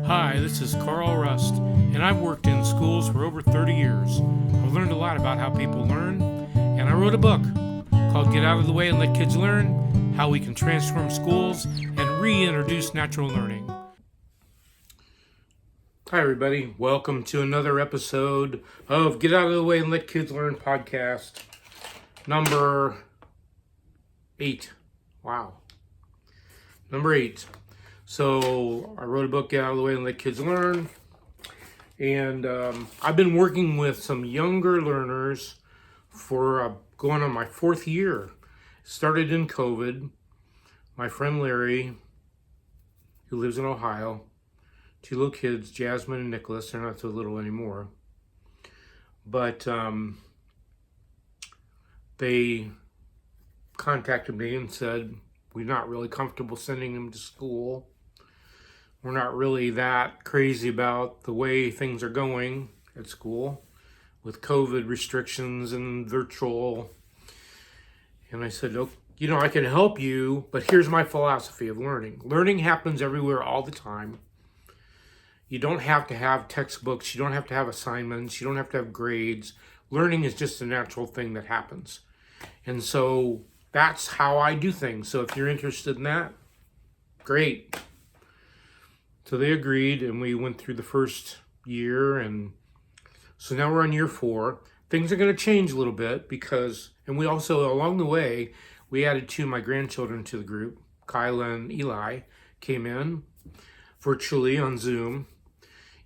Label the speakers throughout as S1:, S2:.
S1: Hi, this is Carl Rust, and I've worked in schools for over 30 years. I've learned a lot about how people learn, and I wrote a book called Get Out of the Way and Let Kids Learn: How We Can Transform Schools and Reintroduce Natural Learning. Hi, everybody. Welcome to another episode of Get Out of the Way and Let Kids Learn podcast, number 8. Wow. Number 8. So I wrote a book, Get Out of the Way and Let Kids Learn. And I've been working with some younger learners for going on my 4th year. Started in COVID. My friend Larry, who lives in Ohio, 2 little kids, Jasmine and Nicholas. They're not so little anymore. But they contacted me and said, we're not really comfortable sending them to school. We're not really that crazy about the way things are going at school with COVID restrictions and virtual. And I said, oh, I can help you, but here's my philosophy of learning. Learning happens everywhere all the time. You don't have to have textbooks. You don't have to have assignments. You don't have to have grades. Learning is just a natural thing that happens. And so that's how I do things. So if you're interested in that, great. So they agreed, and we went through the first year, and so now we're on year 4. Things are going to change a little bit and we also, along the way, we added 2 of my grandchildren to the group. Kyla and Eli came in virtually on Zoom.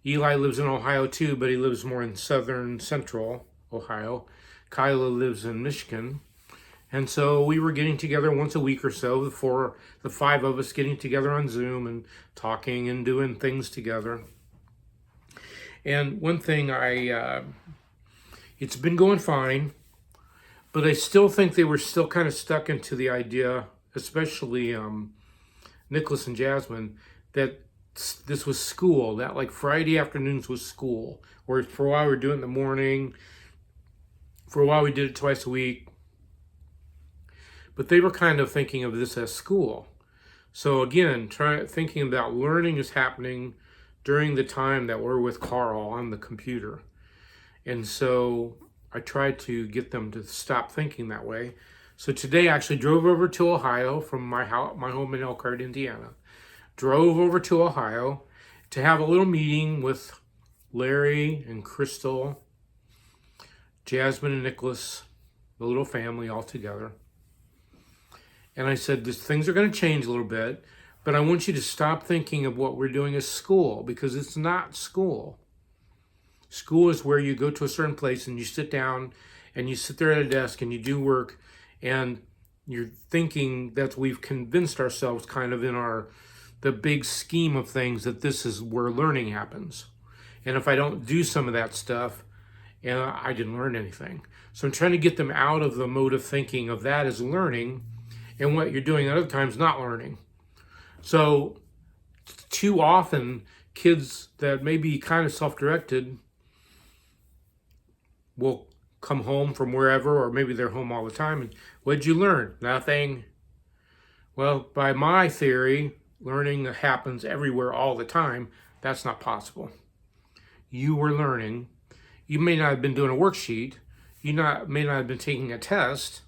S1: Eli lives in Ohio too, but he lives more in central Ohio. Kyla lives in Michigan. And so we were getting together once a week or so, the 5 of us getting together on Zoom and talking and doing things together. And one thing it's been going fine, but I still think they were still kind of stuck into the idea, especially Nicholas and Jasmine, that this was school, that like Friday afternoons was school. Or for a while we were doing it in the morning, for a while we did it twice a week. But they were kind of thinking of this as school. So again, thinking about learning is happening during the time that we're with Carl on the computer. And so I tried to get them to stop thinking that way. So today I actually drove over to Ohio from my home in Elkhart, Indiana. Drove over to Ohio to have a little meeting with Larry and Crystal, Jasmine and Nicholas, the little family all together. And I said, things are going to change a little bit, but I want you to stop thinking of what we're doing as school, because it's not school. School is where you go to a certain place and you sit down and you sit there at a desk and you do work, and you're thinking that we've convinced ourselves kind of in the big scheme of things that this is where learning happens. And if I don't do some of that stuff, I didn't learn anything. So I'm trying to get them out of the mode of thinking of that as learning, and what you're doing at other times not learning. So too often, kids that may be kind of self-directed will come home from wherever, or maybe they're home all the time, and what'd you learn? Nothing. Well, by my theory, learning happens everywhere all the time. That's not possible. You were learning. You may not have been doing a worksheet. You may not have been taking a test.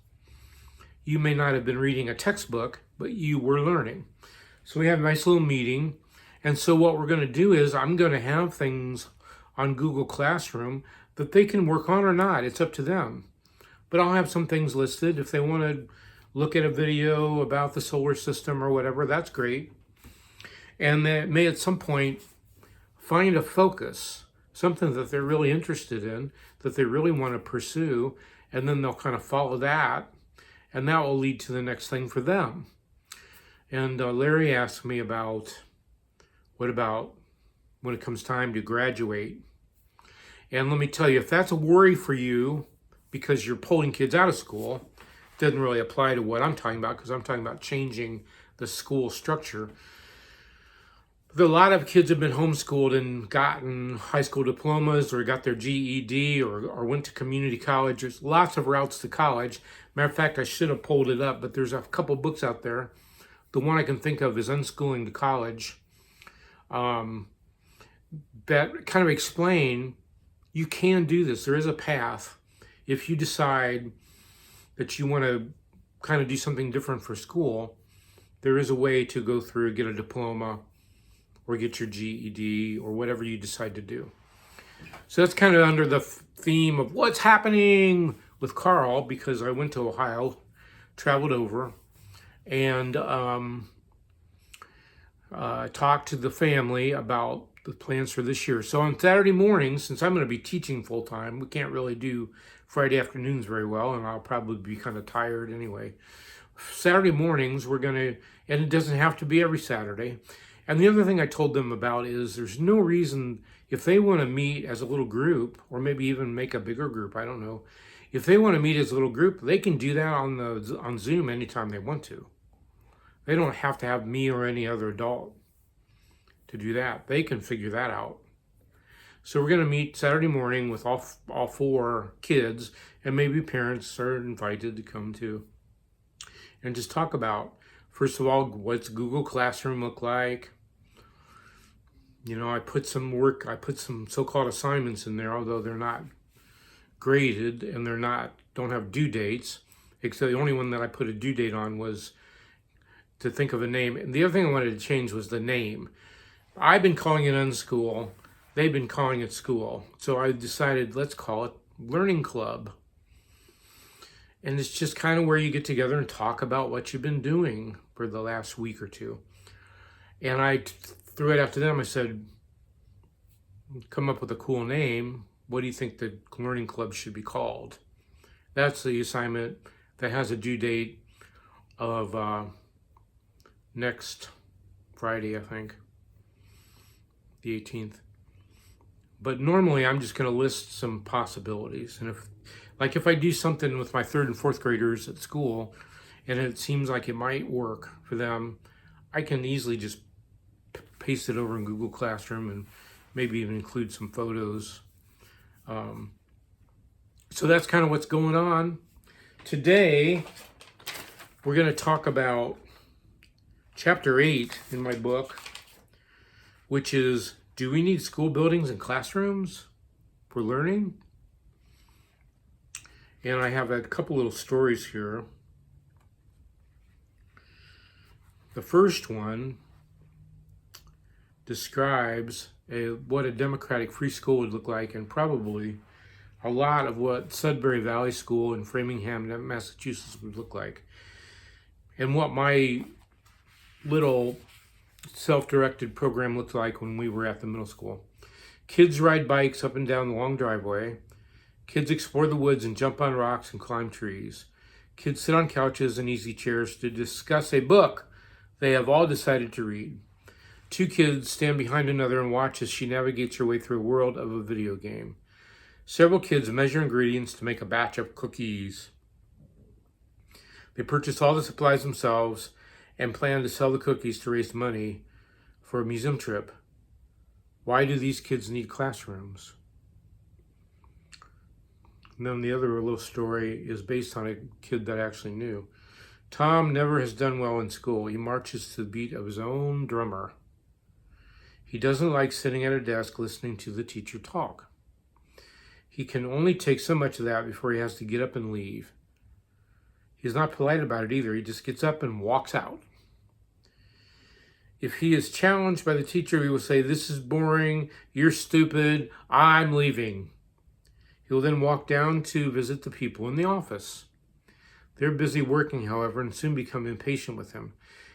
S1: You may not have been reading a textbook, but you were learning. So we had a nice little meeting. And so what we're going to do is I'm going to have things on Google Classroom that they can work on or not. It's up to them. But I'll have some things listed. If they want to look at a video about the solar system or whatever, that's great. And they may at some point find a focus, something that they're really interested in, that they really want to pursue, and then they'll kind of follow that. And that will lead to the next thing for them. And Larry asked me what about when it comes time to graduate? And let me tell you, if that's a worry for you because you're pulling kids out of school, it doesn't really apply to what I'm talking about, because I'm talking about changing the school structure. A lot of kids have been homeschooled and gotten high school diplomas, or got their GED, or went to community college. There's lots of routes to college. Matter of fact, I should have pulled it up, but there's a couple books out there. The one I can think of is Unschooling to College. that kind of explain you can do this. There is a path. If you decide that you want to kind of do something different for school, there is a way to go through, get a diploma, or get your GED, or whatever you decide to do. So that's kind of under the theme of what's happening with Carl, because I went to Ohio, traveled over, and talked to the family about the plans for this year. So on Saturday mornings, since I'm going to be teaching full time, we can't really do Friday afternoons very well, and I'll probably be kind of tired anyway. Saturday mornings, we're going to, and it doesn't have to be every Saturday. And the other thing I told them about is there's no reason, if they want to meet as a little group, or maybe even make a bigger group, I don't know. If they want to meet as a little group, they can do that on Zoom anytime they want to. They don't have to have me or any other adult to do that. They can figure that out. So we're going to meet Saturday morning with all 4 kids, and maybe parents are invited to come too. And just talk about, first of all, what's Google Classroom look like? You know, I put some so-called assignments in there, although they're not graded and don't have due dates. Except the only one that I put a due date on was to think of a name. And the other thing I wanted to change was the name. I've been calling it Unschool. They've been calling it school. So I decided, let's call it Learning Club. And it's just kind of where you get together and talk about what you've been doing for the last week or two. And I threw it out to them. I said, come up with a cool name. What do you think the Learning Club should be called? That's the assignment that has a due date of next Friday, I think, the 18th. But normally I'm just going to list some possibilities. And if I do something with my 3rd and 4th graders at school and it seems like it might work for them, I can easily just paste it over in Google Classroom and maybe even include some photos. So that's kind of what's going on. Today, we're going to talk about chapter 8 in my book, which is, do we need school buildings and classrooms for learning? And I have a couple little stories here. The first one describes what a democratic free school would look like, and probably a lot of what Sudbury Valley School in Framingham, Massachusetts would look like. And what my little self-directed program looked like when we were at the middle school. Kids ride bikes up and down the long driveway. Kids explore the woods and jump on rocks and climb trees. Kids sit on couches and easy chairs to discuss a book they have all decided to read. 2 kids stand behind another and watch as she navigates her way through a world of a video game. Several kids measure ingredients to make a batch of cookies. They purchase all the supplies themselves and plan to sell the cookies to raise money for a museum trip. Why do these kids need classrooms? And then the other little story is based on a kid that I actually knew. Tom never has done well in school. He marches to the beat of his own drummer. He doesn't like sitting at a desk listening to the teacher talk. He can only take so much of that before he has to get up and leave. He's not polite about it either. He just gets up and walks out. If he is challenged by the teacher, he will say, "This is boring, you're stupid, I'm leaving." He will then walk down to visit the people in the office. They're busy working, however, and soon become impatient with him.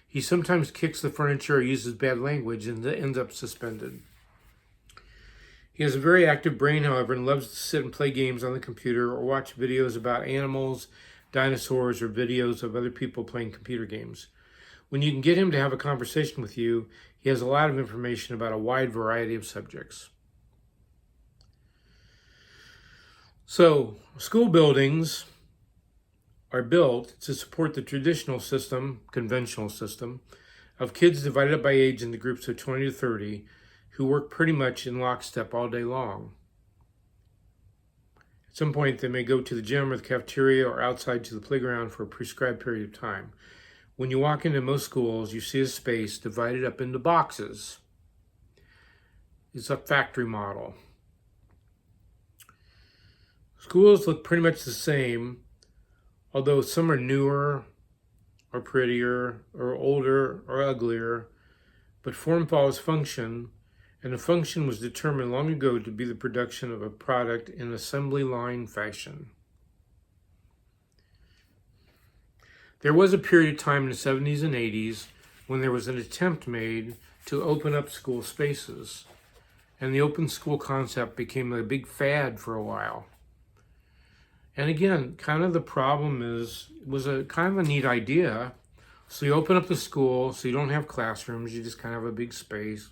S1: He sometimes kicks the furniture or uses bad language and ends up suspended. He has a very active brain, however, and loves to sit and play games on the computer or watch videos about animals, dinosaurs, or videos of other people playing computer games. When you can get him to have a conversation with you, he has a lot of information about a wide variety of subjects. So, school buildings are built to support the traditional system, conventional system, of kids divided up by age into groups of 20 to 30 who work pretty much in lockstep all day long. At some point, they may go to the gym or the cafeteria or outside to the playground for a prescribed period of time. When you walk into most schools, you see a space divided up into boxes. is a factory model. Schools look pretty much the same, although some are newer or prettier or older or uglier, but form follows function, and the function was determined long ago to be the production of a product in assembly line fashion. There was a period of time in the 70s and 80s when there was an attempt made to open up school spaces, and the open school concept became a big fad for a while. And again, kind of the problem is, it was a kind of a neat idea. So you open up the school, so you don't have classrooms, you just kind of have a big space.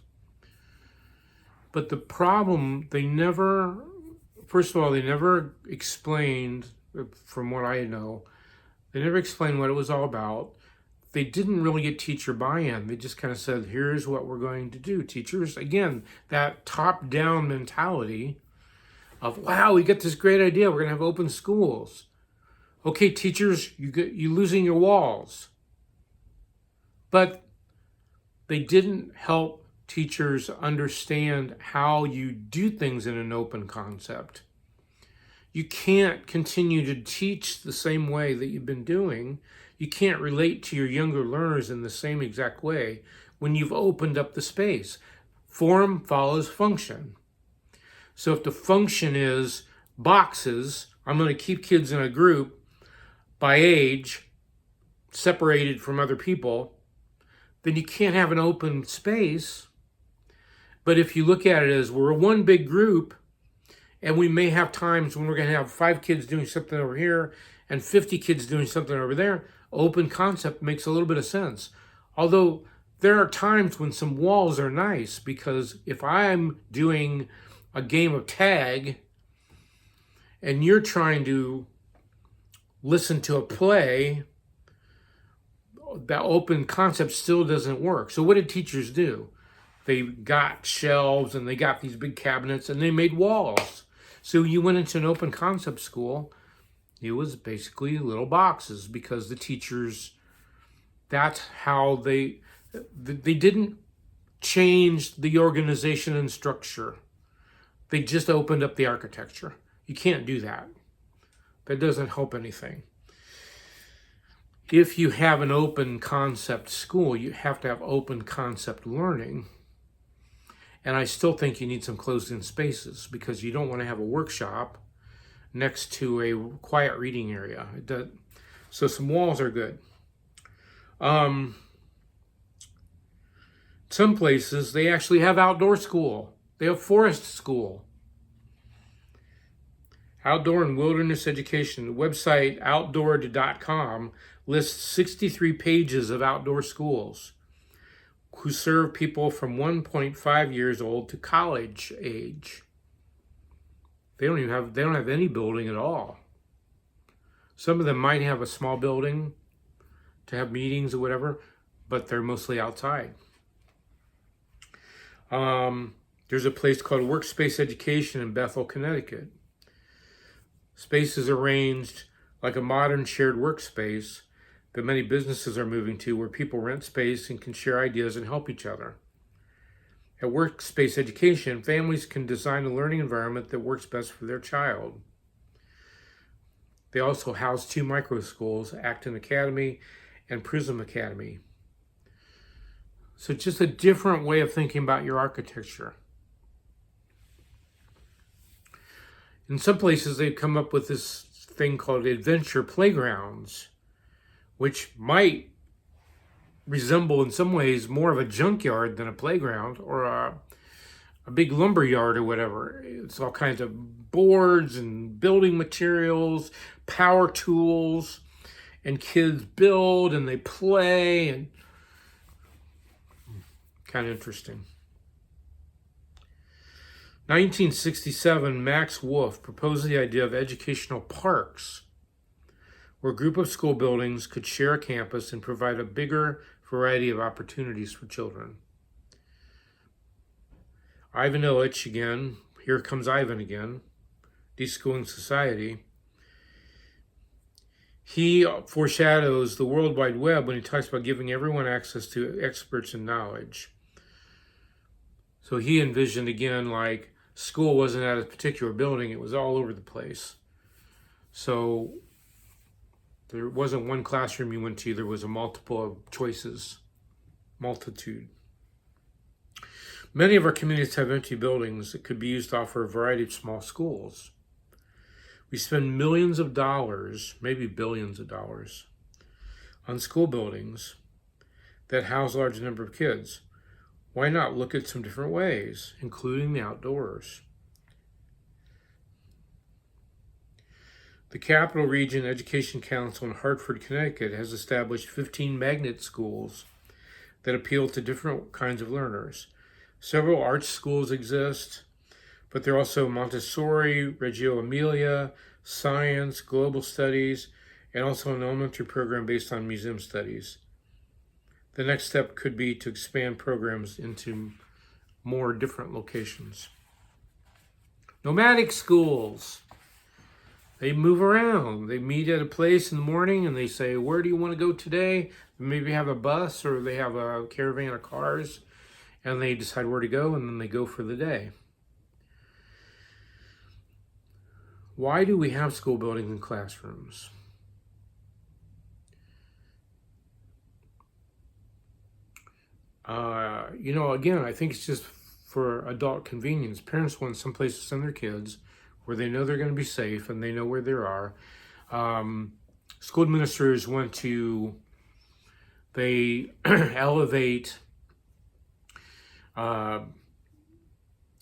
S1: But the problem, first of all, they never explained, from what I know, they never explained what it was all about. They didn't really get teacher buy-in. They just kind of said, here's what we're going to do. Teachers, again, that top-down mentality of, wow, we got this great idea. We're going to have open schools. Okay, teachers, you're losing your walls. But they didn't help teachers understand how you do things in an open concept. You can't continue to teach the same way that you've been doing. You can't relate to your younger learners in the same exact way when you've opened up the space. Form follows function. So if the function is boxes, I'm going to keep kids in a group by age, separated from other people, then you can't have an open space. But if you look at it as we're one big group, and we may have times when we're going to have 5 kids doing something over here and 50 kids doing something over there, open concept makes a little bit of sense. Although there are times when some walls are nice, because if I'm doing a game of tag and you're trying to listen to a play, that open concept still doesn't work. So what did teachers do? They got shelves and they got these big cabinets and they made walls. So you went into an open concept school, it was basically little boxes, because the teachers, that's how they didn't change the organization and structure. They just opened up the architecture. You can't do that. That doesn't help anything. If you have an open concept school, you have to have open concept learning. And I still think you need some closed-in spaces, because you don't want to have a workshop next to a quiet reading area. So some walls are good. Some places, they actually have outdoor school. They have forest school. Outdoor and wilderness education. The website outdoor.com lists 63 pages of outdoor schools who serve people from 1.5 years old to college age. They don't have any building at all. Some of them might have a small building to have meetings or whatever, but they're mostly outside. There's a place called Workspace Education in Bethel, Connecticut. Space is arranged like a modern shared workspace that many businesses are moving to, where people rent space and can share ideas and help each other. At Workspace Education, families can design a learning environment that works best for their child. They also house 2 micro schools, Acton Academy and Prism Academy. So just a different way of thinking about your architecture. In some places, they've come up with this thing called adventure playgrounds, which might resemble in some ways more of a junkyard than a playground, or a big lumber yard or whatever. It's all kinds of boards and building materials, power tools, and kids build and they play, and kind of interesting. 1967, Max Wolf proposed the idea of educational parks, where a group of school buildings could share a campus and provide a bigger variety of opportunities for children. Ivan Illich again, here comes Ivan again, Deschooling Society. He foreshadows the World Wide Web when he talks about giving everyone access to experts and knowledge. So he envisioned again, like school wasn't at a particular building, it was all over the place. So there wasn't one classroom you went to, there was a multiple of choices, multitude. Many of our communities have empty buildings that could be used to offer a variety of small schools. We spend millions of dollars, maybe billions of dollars, on school buildings that house a large number of kids. Why not look at some different ways, including the outdoors? The Capital Region Education Council in Hartford, Connecticut has established 15 magnet schools that appeal to different kinds of learners. Several arts schools exist, but there are also Montessori, Reggio Emilia, science, global studies, and also an elementary program based on museum studies. The next step could be to expand programs into more different locations. Nomadic schools. They move around. They meet at a place in the morning and they say, where do you want to go today? Maybe have a bus or they have a caravan of cars and they decide where to go and then they go for the day. Why do we have school buildings and classrooms? Again, I think it's just for adult convenience. Parents want someplace to send their kids where they know they're going to be safe and they know where they are. School administrators want to, they elevate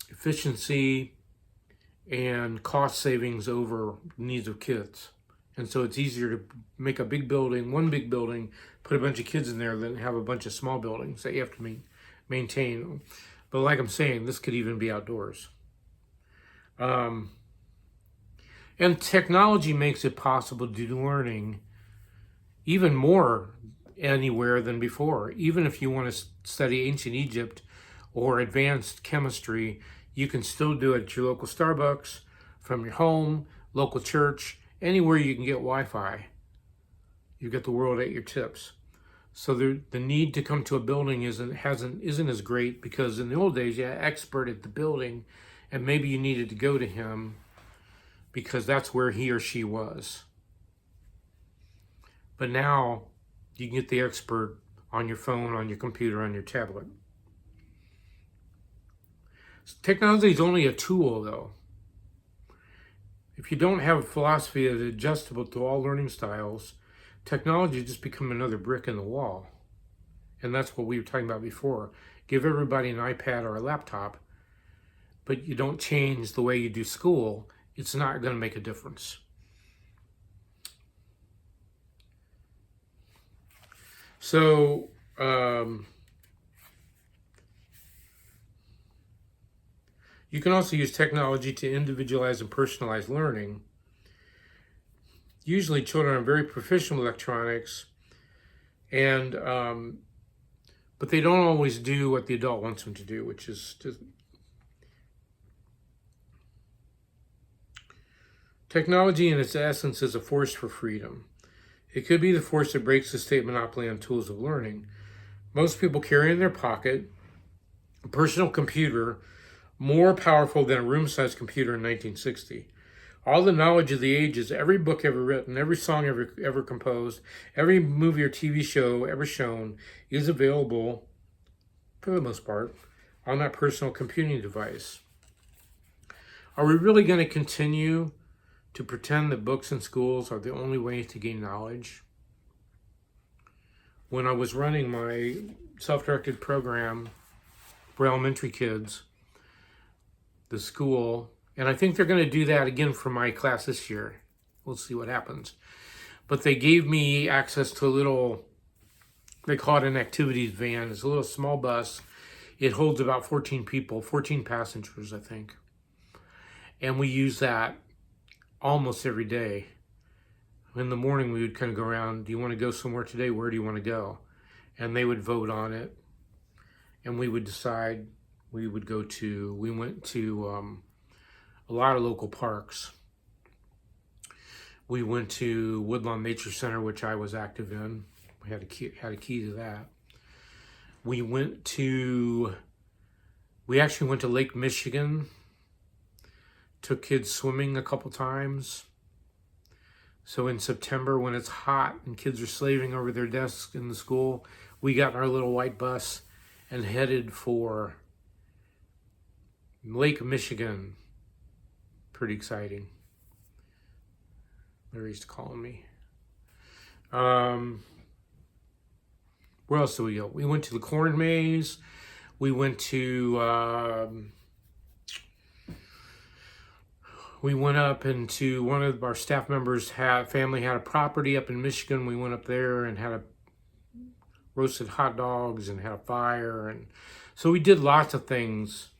S1: efficiency and cost savings over needs of kids. And so it's easier to make a big building, one big building, put a bunch of kids in there than have a bunch of small buildings that you have to maintain. But like I'm saying, this could even be outdoors. And technology makes it possible to do learning even more anywhere than before. Even if you want to study ancient Egypt or advanced chemistry, you can still do it at your local Starbucks, from your home, local church, anywhere you can get Wi-Fi. You get the world at your tips. So the need to come to a building isn't as great, because in the old days you had an expert at the building and maybe you needed to go to him because that's where he or she was. But now you can get the expert on your phone, on your computer, on your tablet. Technology is only a tool, though. If you don't have a philosophy that is adjustable to all learning styles, technology just becomes another brick in the wall. And that's what we were talking about before. Give everybody an iPad or a laptop, but you don't change the way you do school, it's not going to make a difference. So, you can also use technology to individualize and personalize learning. Usually children are very proficient with electronics, and but they don't always do what the adult wants them to do, which is to... Technology in its essence is a force for freedom. It could be the force that breaks the state monopoly on tools of learning. Most people carry in their pocket a personal computer more powerful than a room-sized computer in 1960. All the knowledge of the ages, every book ever written, every song ever composed, every movie or TV show ever shown is available, for the most part, on that personal computing device. Are we really going to continue to pretend that books in schools are the only way to gain knowledge? When I was running my self-directed program for elementary kids, the school, and I think they're going to do that again for my class this year. We'll see what happens. But they gave me access to a little, they call it an activities van. It's a little small bus. It holds about 14 people, 14 passengers, I think. And we use that almost every day. In the morning, we would kind of go around, do you want to go somewhere today? Where do you want to go? And they would vote on it. And we would decide. We went to a lot of local parks. We went to Woodlawn Nature Center, which I was active in. We had a key to that. We went to We actually went to Lake Michigan, took kids swimming a couple times. So in September, when it's hot and kids are slaving over their desks in the school, we got in our little white bus and headed for Lake Michigan. Pretty exciting. Larry's calling me. Where else did we go? We went to the corn maze. We went to... we went up into one of our staff members' family had a property up in Michigan. We went up there and had roasted hot dogs and had a fire. And so we did lots of things.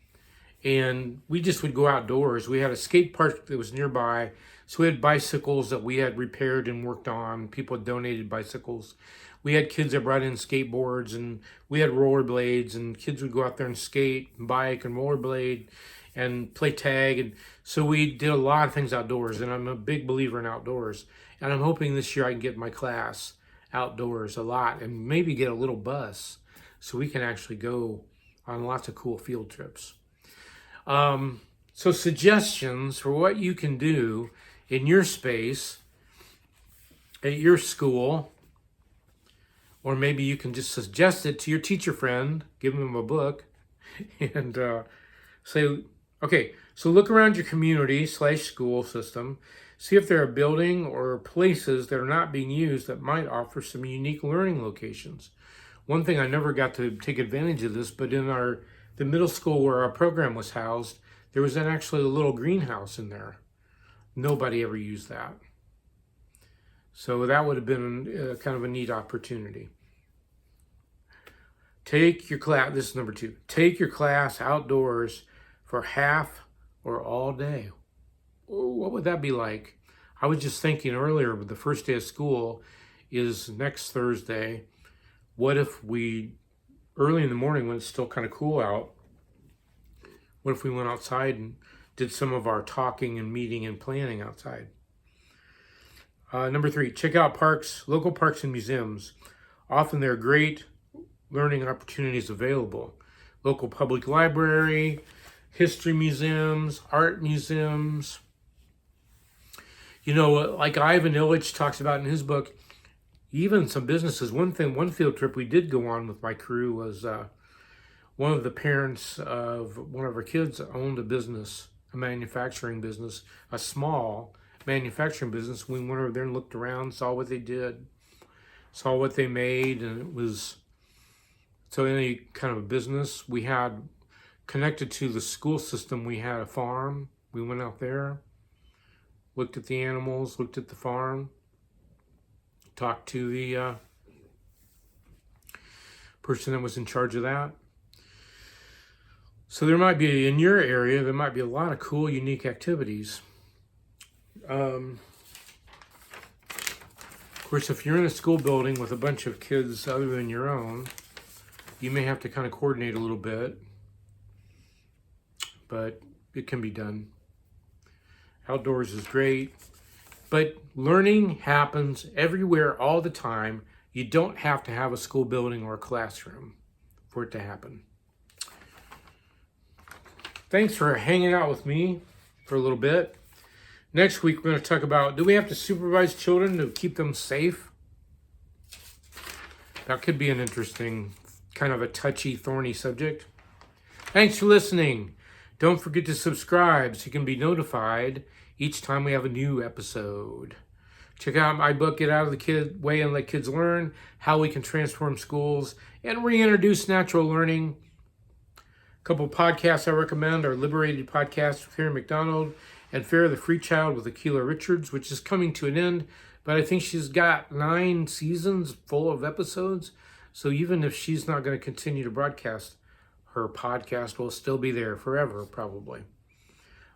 S1: And we just would go outdoors. We had a skate park that was nearby. So we had bicycles that we had repaired and worked on. People had donated bicycles. We had kids that brought in skateboards, and we had rollerblades, and kids would go out there and skate and bike and rollerblade and play tag. And so we did a lot of things outdoors, and I'm a big believer in outdoors. And I'm hoping this year I can get my class outdoors a lot and maybe get a little bus so we can actually go on lots of cool field trips. So suggestions for what you can do in your space, at your school, or maybe you can just suggest it to your teacher friend, give them a book, and say, okay, so look around your community / school system, see if there are buildings or places that are not being used that might offer some unique learning locations. One thing, I never got to take advantage of this, but in the middle school where our program was housed, there was actually a little greenhouse in there. Nobody ever used that. So that would have been kind of a neat opportunity. Take your class, this is number 2, take your class outdoors for half or all day. What would that be like? I was just thinking earlier, the first day of school is next Thursday. What if we, early in the morning when it's still kind of cool out, what if we went outside and did some of our talking and meeting and planning outside? Number 3, check out parks, local parks and museums. Often there are great learning opportunities available. Local public library, history museums, art museums. You know, like Ivan Illich talks about in his book, even some businesses. One field trip we did go on with my crew was one of the parents of one of our kids owned a business, a manufacturing business, a small manufacturing business. We went over there and looked around, saw what they did, saw what they made, and it was, so any kind of a business. We had, connected to the school system, we had a farm. We went out there, looked at the animals, looked at the farm, talked to the person that was in charge of that. So there might be, in your area, there might be a lot of cool, unique activities. Of course, if you're in a school building with a bunch of kids other than your own, you may have to kind of coordinate a little bit, but it can be done. Outdoors is great, but learning happens everywhere all the time. You don't have to have a school building or a classroom for it to happen. Thanks for hanging out with me for a little bit. Next week, we're going to talk about, do we have to supervise children to keep them safe? That could be an interesting, kind of a touchy, thorny subject. Thanks for listening. Don't forget to subscribe so you can be notified each time we have a new episode. Check out my book, Get Out of the Way and Let Kids Learn, How We Can Transform Schools and Reintroduce Natural Learning. A couple podcasts I recommend are Liberated Podcast with Harry McDonald and Fair the Free Child with Akilah Richards, which is coming to an end, but I think she's got 9 seasons full of episodes. So even if she's not going to continue to broadcast, her podcast will still be there forever, probably.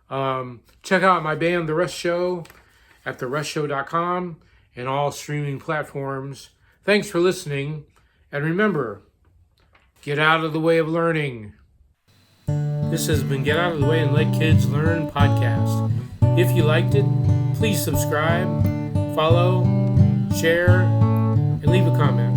S1: Check out my band, The Rush Show, at therushshow.com and all streaming platforms. Thanks for listening. And remember, get out of the way of learning. This has been Get Out of the Way and Let Kids Learn podcast. If you liked it, please subscribe, follow, share, and leave a comment.